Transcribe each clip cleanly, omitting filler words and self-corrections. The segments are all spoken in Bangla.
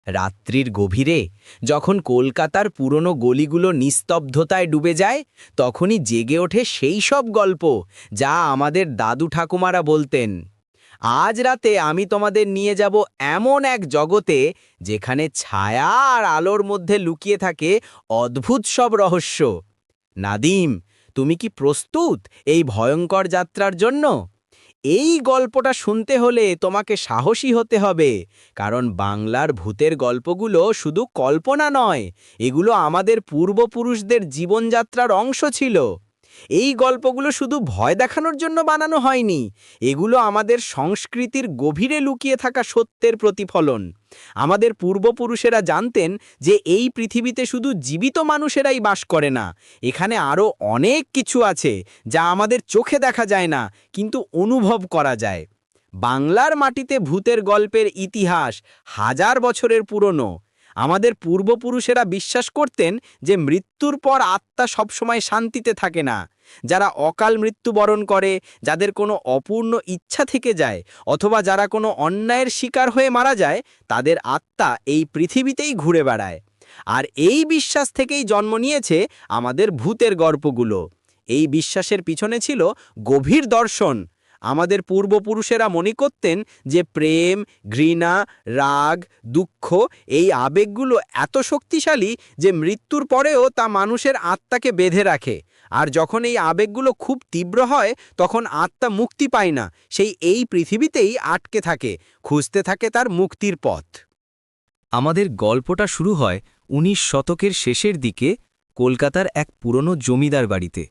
রাত্রির গভীরে যখন কলকাতার পুরনো গলিগুলো নিস্তব্ধতায় ডুবে যায়, তখনই জেগে ওঠে সেই সব গল্প যা আমাদের দাদু ঠাকুমারা বলতেন। আজ রাতে আমি তোমাদের নিয়ে যাব এমন এক জগতে যেখানে ছায়া আর আলোর মধ্যে লুকিয়ে থাকে অদ্ভুত সব রহস্য। নাদিম, তুমি কি প্রস্তুত এই ভয়ঙ্কর যাত্রার জন্য? এই গল্পটা শুনতে হলে তোমাকে সাহসী হতে হবে, কারণ বাংলার ভূতের গল্পগুলো শুধু কল্পনা নয়, এগুলো আমাদের পূর্বপুরুষদের জীবনযাত্রার অংশ ছিল। এই গল্পগুলো শুধু ভয় দেখানোর জন্য বানানো হয়নি, এগুলো আমাদের সংস্কৃতির গভীরে লুকিয়ে থাকা সত্যের প্রতিফলন। আমাদের পূর্বপুরুষেরা জানতেন যে এই পৃথিবীতে শুধু জীবিত মানুষেরাই বাস করে না, এখানে আরও অনেক কিছু আছে যা আমাদের চোখে দেখা যায় না, কিন্তু অনুভব করা যায়। বাংলার মাটিতে ভূতের গল্পের ইতিহাস হাজার বছরের পুরনো। আমাদের পূর্বপুরুষেরা বিশ্বাস করতেন যে মৃত্যুর পর আত্মা সবসময় শান্তিতে থাকে না। যারা অকাল মৃত্যুবরণ করে, যাদের কোনো অপূর্ণ ইচ্ছা থেকে যায়, অথবা যারা কোনো অন্যায়ের শিকার হয়ে মারা যায়, তাদের আত্মা এই পৃথিবীতেই ঘুরে বেড়ায়। আর এই বিশ্বাস থেকেই জন্ম নিয়েছে আমাদের ভূতের গল্পগুলো। এই বিশ্বাসের পিছনে ছিল গভীর দর্শন। আমাদের পূর্বপুরুষেরা মনে করতেন যে প্রেম, ঘৃণা, রাগ, দুঃখ, এই আবেগগুলো এত শক্তিশালী যে মৃত্যুর পরেও তা মানুষের আত্মাকে বেঁধে রাখে। আর যখন এই আবেগগুলো খুব তীব্র হয়, তখন আত্মা মুক্তি পায় না, এই পৃথিবীতেই আটকে থাকে, খুঁজতে থাকে তার মুক্তির পথ। আমাদের গল্পটা শুরু হয় ১৯ শতকের শেষের দিকে কলকাতার এক পুরনো জমিদার বাড়িতে।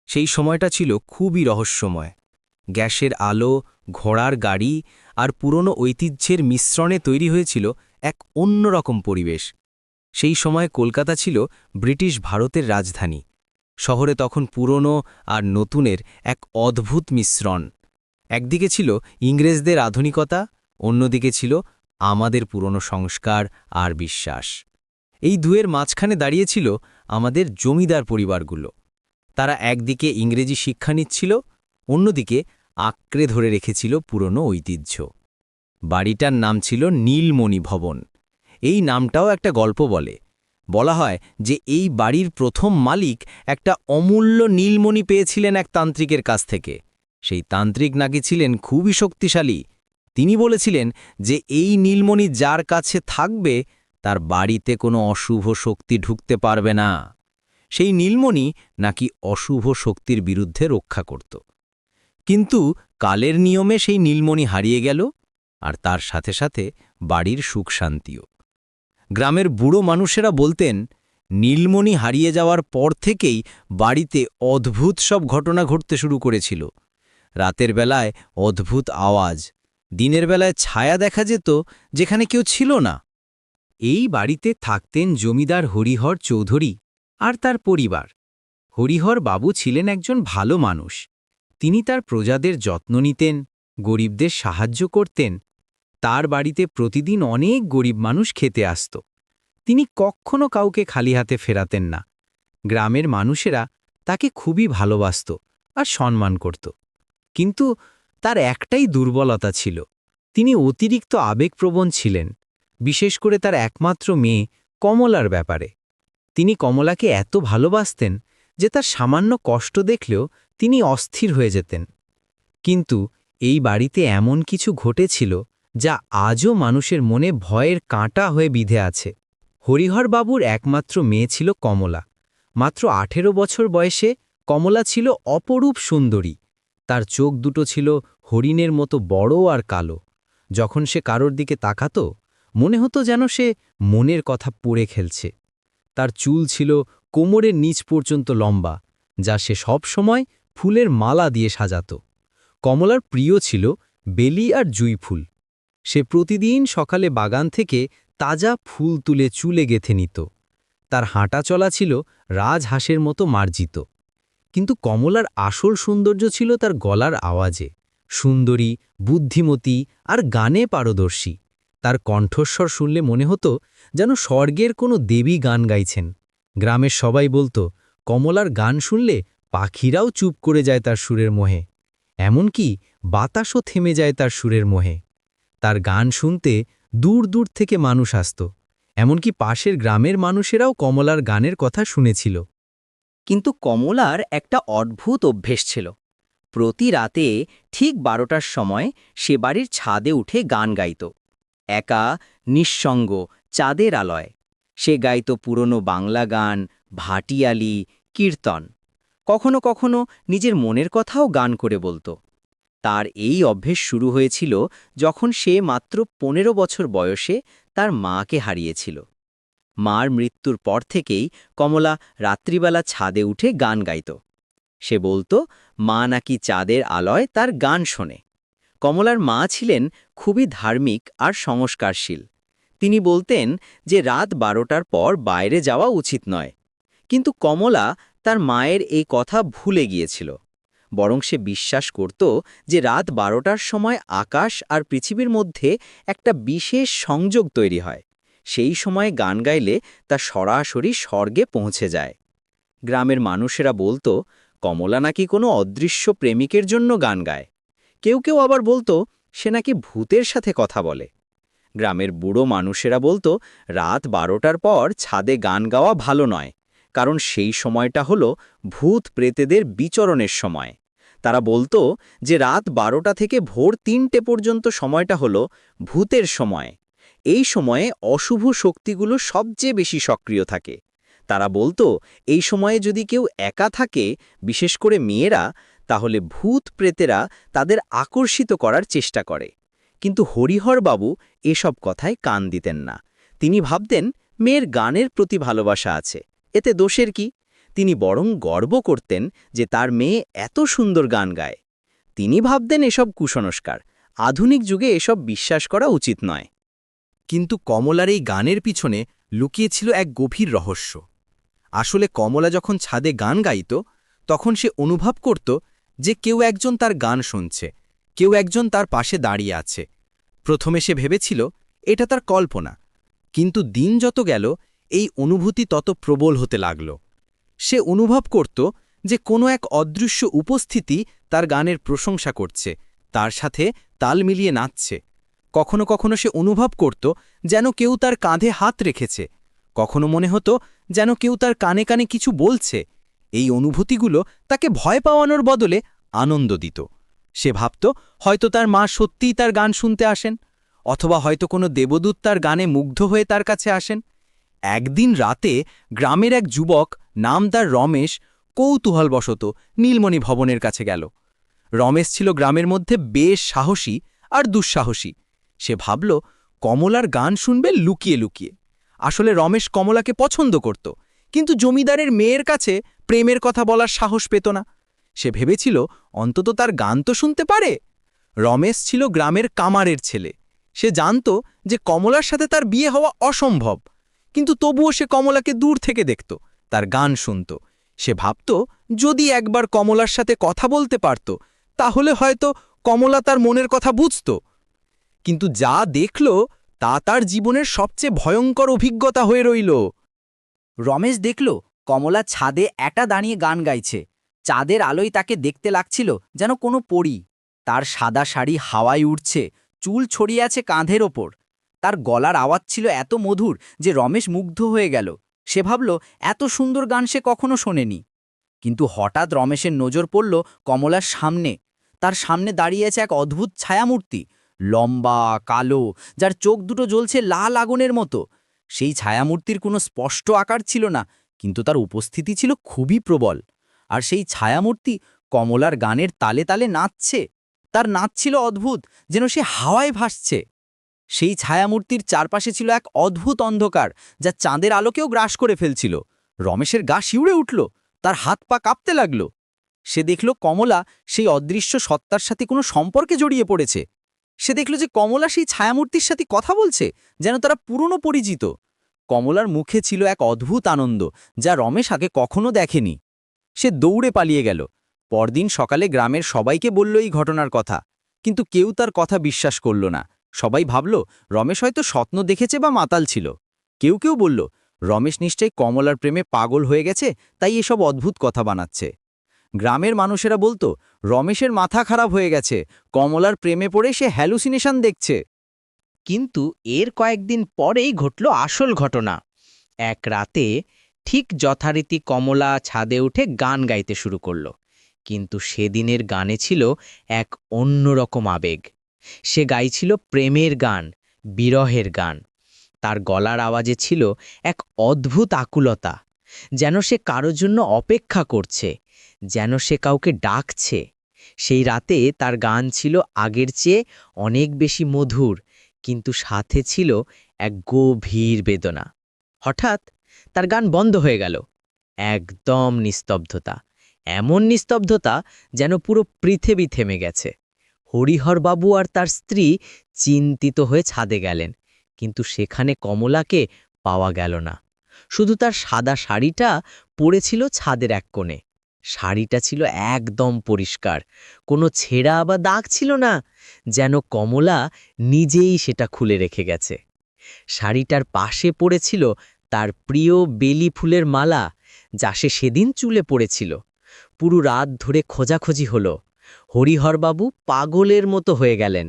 সেই সময়টা ছিল খুবই রহস্যময়। গ্যাসের আলো, ঘোড়ার গাড়ি আর পুরনো ঐতিহ্যের মিশ্রণে তৈরি হয়েছিল এক অন্যরকম পরিবেশ। সেই সময় কলকাতা ছিল ব্রিটিশ ভারতের রাজধানী। শহরে তখন পুরনো আর নতুনের এক অদ্ভুত মিশ্রণ। একদিকে ছিল ইংরেজদের আধুনিকতা, অন্যদিকে ছিল আমাদের পুরনো সংস্কার আর বিশ্বাস। এই দুয়ের মাঝখানে দাঁড়িয়েছিল আমাদের জমিদার পরিবারগুলো। তারা একদিকে ইংরেজি শিক্ষা নিচ্ছিল, অন্যদিকে আঁকড়ে ধরে রেখেছিল পুরনো ঐতিহ্য। বাড়িটার নাম ছিল নীলমণি ভবন। এই নামটাও একটা গল্প বলে। বলা হয় যে এই বাড়ির প্রথম মালিক একটা অমূল্য নীলমণি পেয়েছিলেন এক তান্ত্রিকের কাছ থেকে। সেই তান্ত্রিক নাকি ছিলেন খুবই শক্তিশালী। তিনি বলেছিলেন যে এই নীলমণি যার কাছে থাকবে তার বাড়িতে কোনো অশুভ শক্তি ঢুকতে পারবে না। সেই নীলমণি নাকি অশুভ শক্তির বিরুদ্ধে রক্ষা করত। কিন্তু কালের নিয়মে সেই নীলমণি হারিয়ে গেল, আর তার সাথে সাথে বাড়ির সুখ শান্তিও। গ্রামের বুড়ো মানুষেরা বলতেন, নীলমণি হারিয়ে যাওয়ার পর থেকেই বাড়িতে অদ্ভুত সব ঘটনা ঘটতে শুরু করেছিল। রাতের বেলায় অদ্ভুত আওয়াজ, দিনের বেলায় ছায়া দেখা যেত যেখানে কেউ ছিল না। এই বাড়িতে থাকতেন জমিদার হরিহর চৌধুরী আর তার পরিবার। হরিহর বাবু ছিলেন একজন ভালো মানুষ। তিনি তার প্রজাদের যত্ন নিতেন, গরিবদের সাহায্য করতেন। তার বাড়িতে প্রতিদিন অনেক গরিব মানুষ খেতে আসত। তিনি কখনো কাউকে খালি হাতে ফেরাতেন না। গ্রামের মানুষেরা তাকে খুবই ভালোবাসত আর সম্মান করত। কিন্তু তার একটাই দুর্বলতা ছিল, তিনি অতিরিক্ত আবেগপ্রবণ ছিলেন, বিশেষ করে তার একমাত্র মেয়ে কমলার ব্যাপারে। তিনি কমলাকে এত ভালোবাসতেন যে তার সামান্য কষ্ট দেখলেও তিনি অস্থির হয়ে যেতেন। কিন্তু এই বাড়িতে এমন কিছু ঘটেছিল যা আজও মানুষের মনে ভয়ের কাঁটা হয়ে বিঁধে আছে। হরিহর বাবুর একমাত্র মেয়ে ছিল কমলা। মাত্র ১৮ বছর বয়সে কমলা ছিল অপরূপ সুন্দরী। তার চোখ দুটো ছিল হরিণের মতো বড় আর কালো। যখন সে কারোর দিকে তাকাত, মনে হতো যেন সে মনের কথা পড়ে খেলছে। তার চুল ছিল কোমরের নিচ পর্যন্ত লম্বা, যা সে সব সময় ফুলের মালা দিয়ে সাজাত। কমলার প্রিয় ছিল বেলি আর জুঁই ফুল। সে প্রতিদিন সকালে বাগান থেকে তাজা ফুল তুলে চুলে গেঁথে নিত। তার হাঁটা চলা ছিল রাজহাঁসের মতো মার্জিত। কিন্তু কমলার আসল সৌন্দর্য ছিল তার গলার আওয়াজে। সুন্দরী, বুদ্ধিমতী আর গানে পারদর্শী। তার কণ্ঠস্বর শুনলে মনে হতো যেন স্বর্গের কোনো দেবী গান গাইছেন। গ্রামের সবাই বলতো, কমলার গান শুনলে পাখিরাও চুপ করে যায় তার সুরের মোহে। এমনকি বাতাসও থেমে যায় তার সুরের মোহে। তার গান শুনতে দূর দূর থেকে মানুষ আসত, এমনকি পাশের গ্রামের মানুষেরাও কমলার গানের কথা শুনেছিল। কিন্তু কমলার একটা অদ্ভুত অভ্যেস ছিল। প্রতি রাতে ঠিক 12টার সময় সে বাড়ির ছাদে উঠে গান গাইত। একা, নিঃসঙ্গ, চাঁদের আলয়। সে গাইত পুরনো বাংলা গান, ভাটিয়ালি, কীর্তন। কখনো কখনো নিজের মনের কথাও গান করে বলতো। তার এই অভ্যেস শুরু হয়েছিল যখন সে মাত্র 15 বছর বয়সে তার মাকে হারিয়েছিল। মার মৃত্যুর পর থেকেই কমলা রাত্রিবেলা ছাদে উঠে গান গাইত। সে বলতো মা নাকি চাঁদের আলোয় তার গান শোনে। কমলার মা ছিলেন খুবই ধার্মিক আর সংস্কারশীল। তিনি বলতেন যে রাত 12টার পর বাইরে যাওয়া উচিত নয়। কিন্তু কমলা তার মায়ের এই কথা ভুলে গিয়েছিল। বরং সে বিশ্বাস করত যে রাত 12টার সময় আকাশ আর পৃথিবীর মধ্যে একটা বিশেষ সংযোগ তৈরি হয়। সেই সময়ে গান গাইলে তা সরাসরি স্বর্গে পৌঁছে যায়। গ্রামের মানুষেরা বলতো কমলা নাকি কোনো অদৃশ্য প্রেমিকের জন্য গান গায়। কেউ কেউ আবার বলতো সে নাকি ভূতের সাথে কথা বলে। গ্রামের বুড়ো মানুষেরা বলতো রাত 12টার পর ছাদে গান গাওয়া ভালো নয়, কারণ সেই সময়টা হলো ভূত প্রেতেদের বিচরণের সময়। তারা বলতো যে রাত 12টা থেকে ভোর 3টে পর্যন্ত সময়টা হলো ভূতের সময়। এই সময়ে অশুভ শক্তিগুলো সবচেয়ে বেশি সক্রিয় থাকে। তারা বলতো এই সময়ে যদি কেউ একা থাকে, বিশেষ করে মেয়েরা, তাহলে ভূত প্রেতেরা তাদের আকর্ষিত করার চেষ্টা করে। কিন্তু হরিহরবাবু এসব কথায় কান দিতেন না। তিনি ভাবতেন মেয়ের গানের প্রতি ভালোবাসা আছে, এতে দোষের কি? তিনি বরং গর্ব করতেন যে তার মেয়ে এত সুন্দর গান গায়। তিনি ভাবতেন এসব কুসংস্কার, আধুনিক যুগে এসব বিশ্বাস করা উচিত নয়। কিন্তু কমলার এই গানের পিছনে লুকিয়েছিল এক গভীর রহস্য। আসলে কমলা যখন ছাদে গান গাইত, তখন সে অনুভব করত যে কেউ একজন তার গান শুনছে, কেউ একজন তার পাশে দাঁড়িয়ে আছে। প্রথমে সে ভেবেছিল এটা তার কল্পনা, কিন্তু দিন যত গেল এই অনুভূতি তত প্রবল হতে লাগল। সে অনুভব করত যে কোনো এক অদৃশ্য উপস্থিতি তার গানের প্রশংসা করছে, তার সাথে তাল মিলিয়ে নাচছে। কখনো কখনো সে অনুভব করত যেন কেউ তার কাঁধে হাত রেখেছে, কখনো মনে হতো যেন কেউ তার কানে কানে কিছু বলছে। এই অনুভূতিগুলো তাকে ভয় পাওয়ানোর বদলে আনন্দ দিত। সে ভাবত হয়তো তার মা সত্যিই তার গান শুনতে আসেন, অথবা হয়তো কোনো দেবদূত তার গানে মুগ্ধ হয়ে তার কাছে আসেন। একদিন রাতে গ্রামের এক যুবক, নাম তার রমেশ, কৌতূহলবশত নীলমণি ভবনের কাছে গেল। রমেশ ছিল গ্রামের মধ্যে বেশ সাহসী আর দুঃসাহসী। সে ভাবল কমলার গান শুনবে লুকিয়ে লুকিয়ে। আসলে রমেশ কমলাকে পছন্দ করত, কিন্তু জমিদারের মেয়ের কাছে প্রেমের কথা বলার সাহস পেত না। সে ভেবেছিল অন্তত তার গান তো শুনতে পারে। রমেশ ছিল গ্রামের কামারের ছেলে। সে জানত যে কমলার সাথে তার বিয়ে হওয়া অসম্ভব, কিন্তু তবুও সে কমলাকে দূর থেকে দেখত, তার গান শুনত। সে ভাবত যদি একবার কমলার সাথে কথা বলতে পারত, তাহলে হয়তো কমলা তার মনের কথা বুঝত। কিন্তু যা দেখল তা তার জীবনের সবচেয়ে ভয়ঙ্কর অভিজ্ঞতা হয়ে রইল। রমেশ দেখল কমলা ছাদে একা দাঁড়িয়ে গান গাইছে। চাঁদের আলোয় তাকে দেখতে লাগছিল যেন কোনো পরী। তার সাদা শাড়ি হাওয়ায় উড়ছে, চুল ছড়িয়ে আছে কাঁধের ওপর। তার গলার আওয়াজ ছিল এত মধুর যে রমেশ মুগ্ধ হয়ে গেল। সে ভাবল এত সুন্দর গান সে কখনো শোনেনি। কিন্তু হঠাৎ রমেশের নজর পড়ল কমলার সামনে। তার সামনে দাঁড়িয়ে আছে এক অদ্ভুত ছায়ামূর্তি, লম্বা, কালো, যার চোখ দুটো জ্বলছে লাল আগুনের মতো। সেই ছায়ামূর্তির কোনো স্পষ্ট আকার ছিল না, কিন্তু তার উপস্থিতি ছিল খুবই প্রবল। আর সেই ছায়ামূর্তি কমলার গানের তালে তালে নাচছে। তার নাচ ছিল অদ্ভুত, যেন সে হাওয়ায় ভাসছে। সেই ছায়ামূর্তির চারপাশে ছিল এক অদ্ভুত অন্ধকার, যা চাঁদের আলোকেও গ্রাস করে ফেলছিল। রমেশের গা শিউরে উঠল, তার হাত পা কাঁপতে লাগল। সে দেখল কমলা সেই অদৃশ্য সত্তার সাথে কোনো সম্পর্কে জড়িয়ে পড়েছে। সে দেখল যে কমলা সেই ছায়ামূর্তির সাথে কথা বলছে, যেন তারা পুরনো পরিচিত। কমলার মুখে ছিল এক অদ্ভুত আনন্দ, যা রমেশ আগে কখনো দেখেনি। সে দৌড়ে পালিয়ে গেল। পরদিন সকালে গ্রামের সবাইকে বলল এই ঘটনার কথা, কিন্তু কেউ তার কথা বিশ্বাস করল না। সবাই ভাবল রমেশ হয়তো স্বপ্ন দেখেছে বা মাতাল ছিল। কেউ কেউ বলল রমেশ নিশ্চয়ই কমলার প্রেমে পাগল হয়ে গেছে, তাই এসব অদ্ভুত কথা বানাচ্ছে। গ্রামের মানুষেরা বলতো রমেশের মাথা খারাপ হয়ে গেছে, কমলার প্রেমে পড়ে সে হ্যালুসিনেশন দেখছে। কিন্তু এর কয়েকদিন পরেই ঘটল আসল ঘটনা। এক রাতে ঠিক যথারীতি কমলা ছাদে উঠে গান গাইতে শুরু করল। কিন্তু সেদিনের গানে ছিল এক অন্যরকম আবেগ। সে গাইছিল প্রেমের গান, বিরহের গান। তার গলার আওয়াজে ছিল এক অদ্ভুত আকুলতা, যেন সে কারো জন্য অপেক্ষা করছে, যেন সে কাউকে ডাকছে। সেই রাতে তার গান ছিল আগের চেয়ে অনেক বেশি মধুর, কিন্তু সাথে ছিল এক গভীর বেদনা। হঠাৎ তার গান বন্ধ হয়ে গেল। একদম নিস্তব্ধতা, এমন নিস্তব্ধতা যেন পুরো পৃথিবী থেমে গেছে। হরিহরবাবু আর তার স্ত্রী চিন্তিত হয়ে ছাদে গেলেন, কিন্তু সেখানে কমলাকে পাওয়া গেল না। শুধু তার সাদা শাড়িটা পড়েছিল ছাদের এক কোণে। শাড়িটা ছিল একদম পরিষ্কার, কোনো ছেঁড়া বা দাগ ছিল না, যেন কমলা নিজেই সেটা খুলে রেখে গেছে। শাড়িটার পাশে পড়েছিল তার প্রিয় বেলি ফুলের মালা, যা সে সেদিন চুলে পড়েছিল। পুরো রাত ধরে খোঁজাখুঁজি হলো। হরিহরবাবু পাগলের মতো হয়ে গেলেন।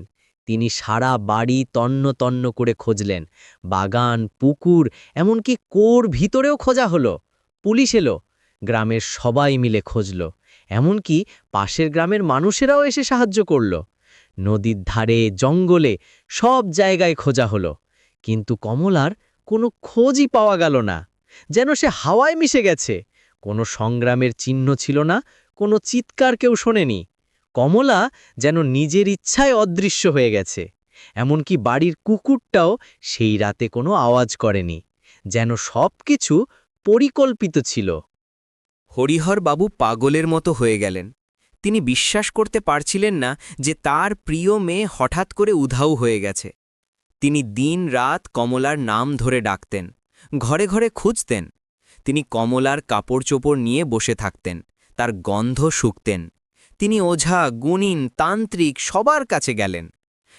তিনি সারা বাড়ি তন্ন তন্ন করে খুঁজলেন, বাগান, পুকুর, এমনকি কোর ভিতরেও খোঁজা হলো। পুলিশ এলো, গ্রামের সবাই মিলে খুঁজল, এমনকি পাশের গ্রামের মানুষেরাও এসে সাহায্য করল। নদীর ধারে, জঙ্গলে, সব জায়গায় খোঁজা হলো, কিন্তু কমলার কোনো খোঁজই পাওয়া গেল না। যেন সে হাওয়ায় মিশে গেছে। কোনো সংগ্রামের চিহ্ন ছিল না, কোনো চিৎকার কেউ শোনেনি। কমলা যেন নিজের ইচ্ছায় অদৃশ্য হয়ে গেছে। এমনকি বাড়ির কুকুরটাও সেই রাতে কোনো আওয়াজ করেনি, যেন সবকিছু পরিকল্পিত ছিল। হরিহরবাবু পাগলের মতো হয়ে গেলেন। তিনি বিশ্বাস করতে পারছিলেন না যে তার প্রিয় মেয়ে হঠাৎ করে উধাও হয়ে গেছে। তিনি দিন-রাত কমলার নাম ধরে ডাকতেন, ঘরে ঘরে খুঁজতেন। তিনি কমলার কাপড়-চোপড় নিয়ে বসে থাকতেন, তার গন্ধ শুঁকতেন। তিনি ওঝা, গুণিন, তান্ত্রিক সবার কাছে গেলেন।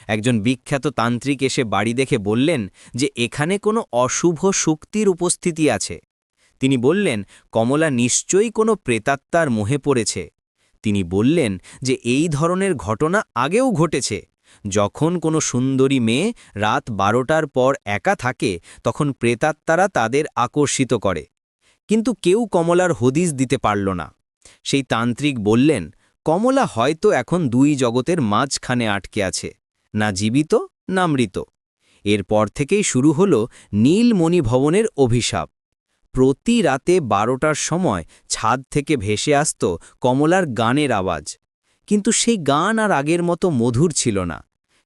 একজন বিখ্যাত তান্ত্রিক এসে বাড়ি দেখে বললেন যে এখানে কোনো অশুভ শক্তির উপস্থিতি আছে। তিনি বললেন কমলা নিশ্চয়ই কোনো প্রেতাত্মার মোহে পড়েছে। তিনি বললেন যে এই ধরনের ঘটনা আগেও ঘটেছে। যখন কোনো সুন্দরী মেয়ে রাত 12টার পর একা থাকে, তখন প্রেতাত্মারা তাদের আকর্ষিত করে। কিন্তু কেউ কমলার হদিস দিতে পারল না। সেই তান্ত্রিক বললেন, কমলা হয়তো এখন দুই জগতের মাঝখানে আটকে আছে, না জীবিত না মৃত। এরপর থেকেই শুরু হল নীলমণি ভবনের অভিশাপ। প্রতি রাতে 12টার সময় ছাদ থেকে ভেসে আসত কমলার গানের আওয়াজ। কিন্তু সেই গান আর আগের মতো মধুর ছিল না।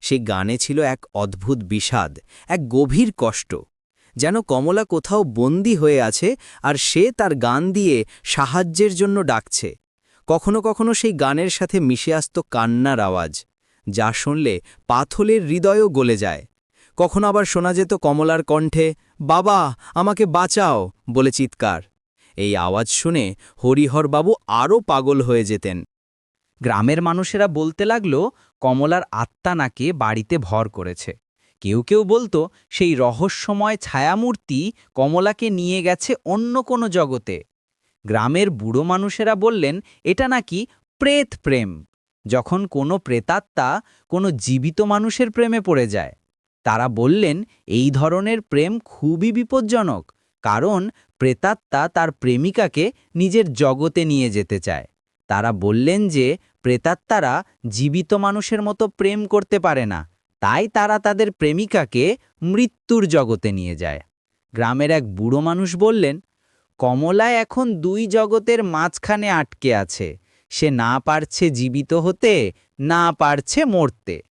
সেই গানে ছিল এক অদ্ভুত বিষাদ, এক গভীর কষ্ট। যেন কমলা কোথাও বন্দী হয়ে আছে আর সে তার গান দিয়ে সাহায্যের জন্য ডাকছে। কখনো কখনো সেই গানের সাথে মিশে আসত কান্নার আওয়াজ, যা শুনলে পাথলের হৃদয়ও গলে যায়। কখনো আবার শোনা যেত কমলার কণ্ঠে, বাবা আমাকে বাঁচাও বলে চিৎকার। এই আওয়াজ শুনে হরিহরবাবু আরও পাগল হয়ে যেতেন। গ্রামের মানুষেরা বলতে লাগল কমলার আত্মা নাকি বাড়িতে ভর করেছে। কেউ কেউ বলতো সেই রহস্যময় ছায়ামূর্তি কমলাকে নিয়ে গেছে অন্য কোনো জগতে। গ্রামের বুড়ো মানুষেরা বললেন এটা নাকি প্রেত প্রেম, যখন কোনো প্রেতাত্মা কোনো জীবিত মানুষের প্রেমে পড়ে যায়। তারা বললেন এই ধরনের প্রেম খুবই বিপজ্জনক, কারণ প্রেতাত্মা তার প্রেমিকাকে নিজের জগতে নিয়ে যেতে চায়। তারা বললেন যে প্রেতাত্মারা জীবিত মানুষের মতো প্রেম করতে পারে না, তাই তারা তাদের প্রেমিকাকে মৃত্যুর জগতে নিয়ে যায়। গ্রামের এক বুড়ো মানুষ বললেন, কমলা এখন দুই জগতের মাঝখানে আটকে আছে। সে না পারছে জীবিত হতে, না পারছে মরতে।